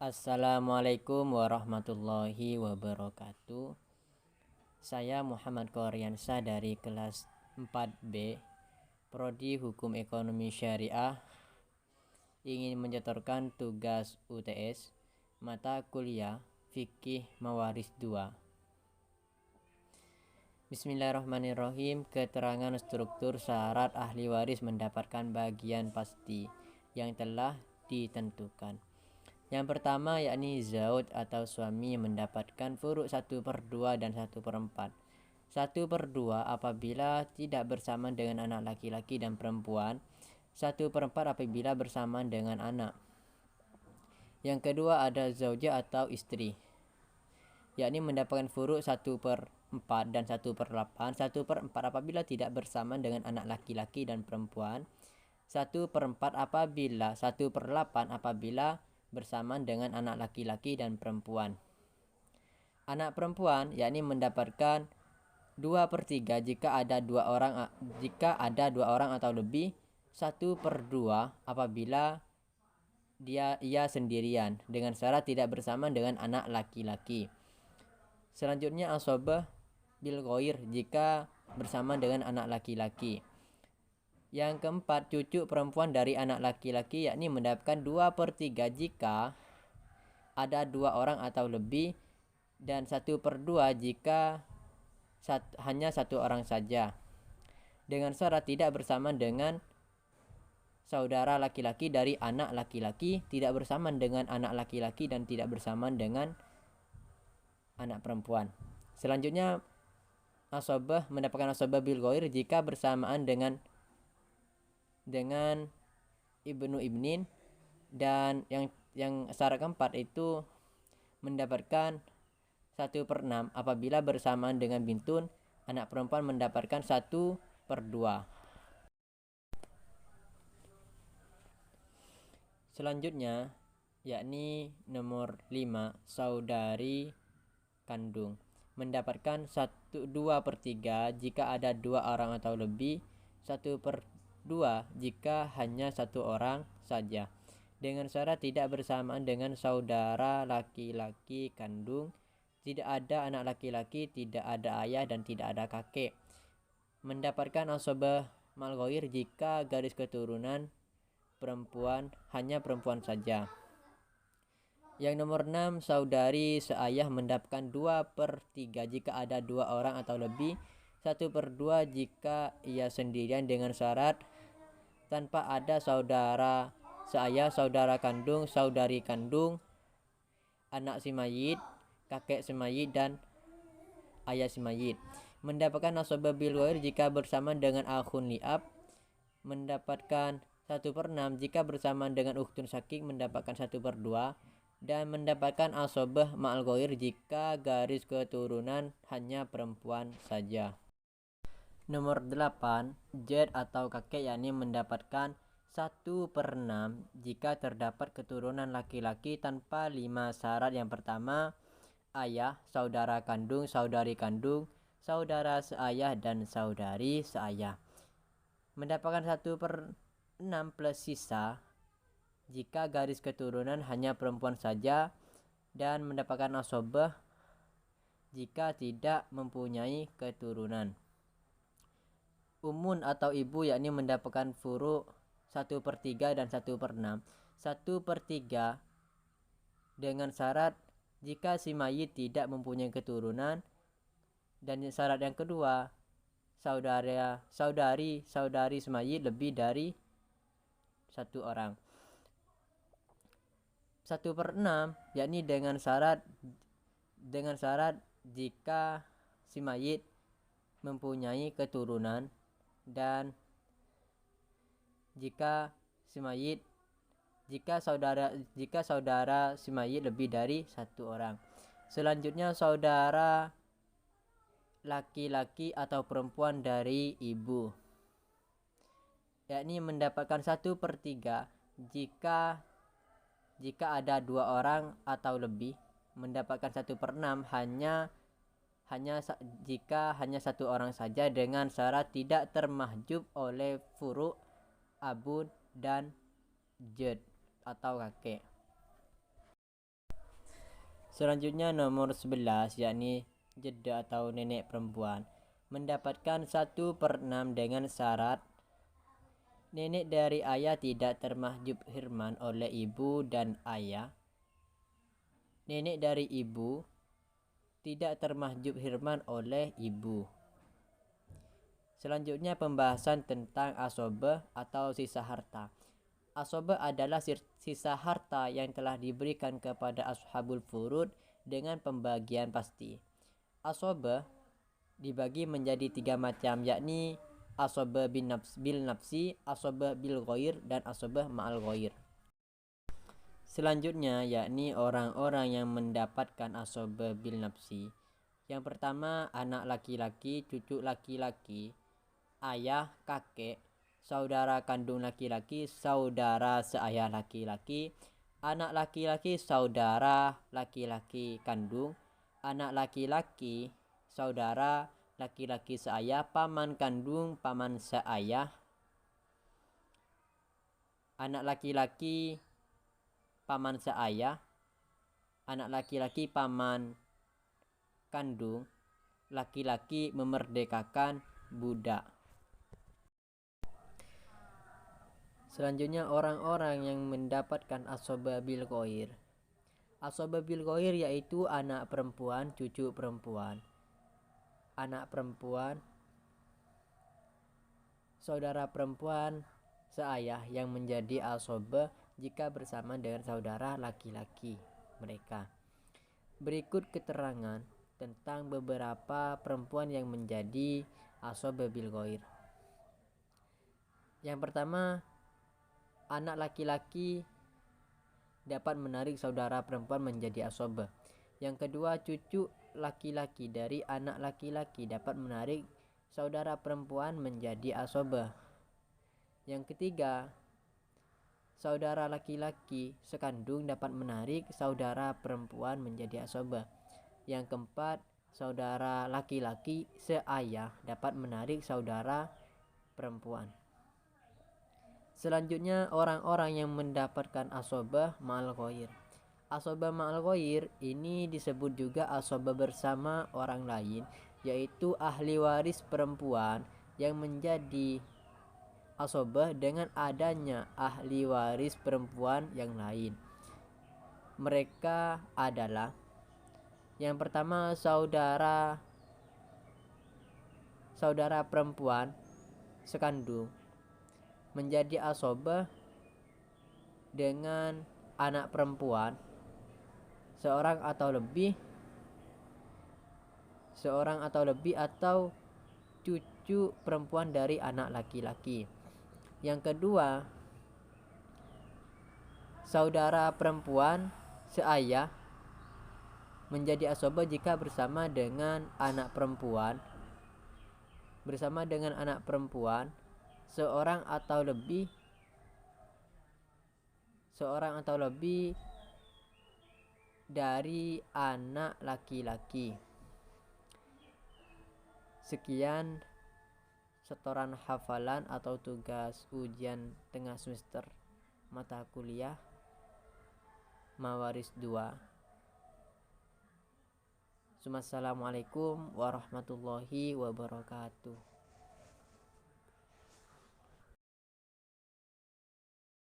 Assalamualaikum warahmatullahi wabarakatuh. Saya Muhammad Koryansa dari kelas 4B Prodi Hukum Ekonomi Syariah ingin menyetorkan tugas UTS mata kuliah Fikih Mawaris 2. Bismillahirrahmanirrahim. Keterangan struktur syarat ahli waris mendapatkan bagian pasti yang telah ditentukan. Yang pertama yakni Zaud atau suami mendapatkan furuk 1/2 dan 1/4. 1/2 apabila tidak bersamaan dengan anak laki-laki dan perempuan, 1/4 apabila bersamaan dengan anak. Yang kedua ada Zaujah atau istri, yakni mendapatkan furuk 1/4 dan 1/8. 1/4 apabila tidak bersamaan dengan anak laki-laki dan perempuan, 1/4 apabila 1/8 apabila bersamaan dengan anak laki-laki dan perempuan. Anak perempuan yakni mendapatkan 2/3 jika ada dua orang atau lebih, 1/2 apabila ia sendirian dengan syarat tidak bersamaan dengan anak laki-laki. Selanjutnya asobah bil ghair jika bersamaan dengan anak laki-laki. Yang keempat, cucu perempuan dari anak laki-laki yakni mendapatkan 2/3 jika ada 2 orang atau lebih, dan 1/2 jika hanya 1 orang saja, dengan syarat tidak bersamaan dengan saudara laki-laki dari anak laki-laki, tidak bersamaan dengan anak laki-laki, dan tidak bersamaan dengan anak perempuan. Selanjutnya asobah mendapatkan asobah bil ghair jika bersamaan dengan ibnu ibnin, dan yang syarat keempat itu mendapatkan 1/6 apabila bersamaan dengan bintun, anak perempuan mendapatkan 1/2. Selanjutnya yakni nomor 5, saudari kandung mendapatkan 2/3 jika ada 2 orang atau lebih, 1/2 jika hanya 1 orang saja, dengan syarat tidak bersamaan dengan saudara laki-laki kandung, tidak ada anak laki-laki, tidak ada ayah, dan tidak ada kakek. Mendapatkan asobah mal ghair jika garis keturunan perempuan hanya perempuan saja. Yang nomor 6, saudari seayah mendapatkan 2/3 jika ada 2 orang atau lebih, 1/2 jika ia sendirian dengan syarat tanpa ada saudara seayah, saudara kandung, saudari kandung, anak si mayit, kakek si mayit, dan ayah si mayit. Mendapatkan asobah bil ghair jika bersamaan dengan akhun li'ab, mendapatkan 1/6 jika bersamaan dengan ukhtun syakik, mendapatkan 1/2, dan mendapatkan asobah ma'al ghair jika garis keturunan hanya perempuan saja. Nomor 8, jad atau kakek yakni mendapatkan 1/6 jika terdapat keturunan laki-laki tanpa 5 syarat. Yang pertama, ayah, saudara kandung, saudari kandung, saudara seayah, dan saudari seayah. Mendapatkan 1/6 plus sisa jika garis keturunan hanya perempuan saja, dan mendapatkan asobah jika tidak mempunyai keturunan. Umun atau ibu yakni mendapatkan furuk 1/3 dan 1/6. 1/3 dengan syarat jika si mayit tidak mempunyai keturunan, dan syarat yang kedua, saudari si mayit lebih dari 1 orang. 1/6 yakni dengan syarat jika si mayit mempunyai keturunan, dan jika saudara si mayit lebih dari 1 orang. Selanjutnya saudara laki-laki atau perempuan dari ibu, yakni mendapatkan 1/3 jika ada 2 orang atau lebih, mendapatkan 1/6 jika hanya 1 orang saja, dengan syarat tidak termahjub oleh furuk abun dan jad atau kakek. Selanjutnya nomor 11, yakni jeda atau nenek perempuan, mendapatkan 1/6 dengan syarat nenek dari ayah tidak termahjub hirman oleh ibu dan ayah. Nenek dari ibu tidak termahjub hirman oleh ibu. Selanjutnya pembahasan tentang asobah atau sisa harta. Asobah adalah sisa harta yang telah diberikan kepada ashabul furud dengan pembagian pasti. Asobah dibagi menjadi 3 macam, yakni asobah bil nafsi, asobah bil ghair, dan asobah ma'al ghair. Selanjutnya yakni orang-orang yang mendapatkan asobah bil nafsi. Yang pertama, anak laki-laki, cucu laki-laki, ayah, kakek, saudara kandung laki-laki, saudara seayah laki-laki, anak laki-laki, saudara laki-laki kandung, anak laki-laki, saudara laki-laki seayah, paman kandung, paman seayah, anak laki-laki, paman seayah, anak laki-laki, paman kandung, laki-laki memerdekakan budak. Selanjutnya orang-orang yang mendapatkan asobah bil ghair. Asobah bil ghair yaitu anak perempuan, cucu perempuan, anak perempuan, saudara perempuan seayah yang menjadi asobah jika bersama dengan saudara laki-laki mereka. Berikut keterangan tentang beberapa perempuan yang menjadi asobah bil ghair. Yang pertama, anak laki-laki dapat menarik saudara perempuan menjadi asobah. Yang kedua, cucu laki-laki dari anak laki-laki dapat menarik saudara perempuan menjadi asobah. Yang ketiga, saudara laki-laki sekandung dapat menarik saudara perempuan menjadi asobah. Yang keempat, saudara laki-laki seayah dapat menarik saudara perempuan. Selanjutnya orang-orang yang mendapatkan asobah ma'al ghair. Asobah ma'al ghair ini disebut juga asobah bersama orang lain, yaitu ahli waris perempuan yang menjadi asobah dengan adanya ahli waris perempuan yang lain. Mereka adalah yang pertama, saudara perempuan sekandung menjadi asobah dengan anak perempuan seorang atau lebih atau cucu perempuan dari anak laki-laki. Yang kedua, saudara perempuan seayah menjadi asobah jika bersama dengan anak perempuan seorang atau lebih dari anak laki-laki. Sekian setoran hafalan atau tugas ujian tengah semester mata kuliah Mawaris 2. Assalamualaikum warahmatullahi wabarakatuh.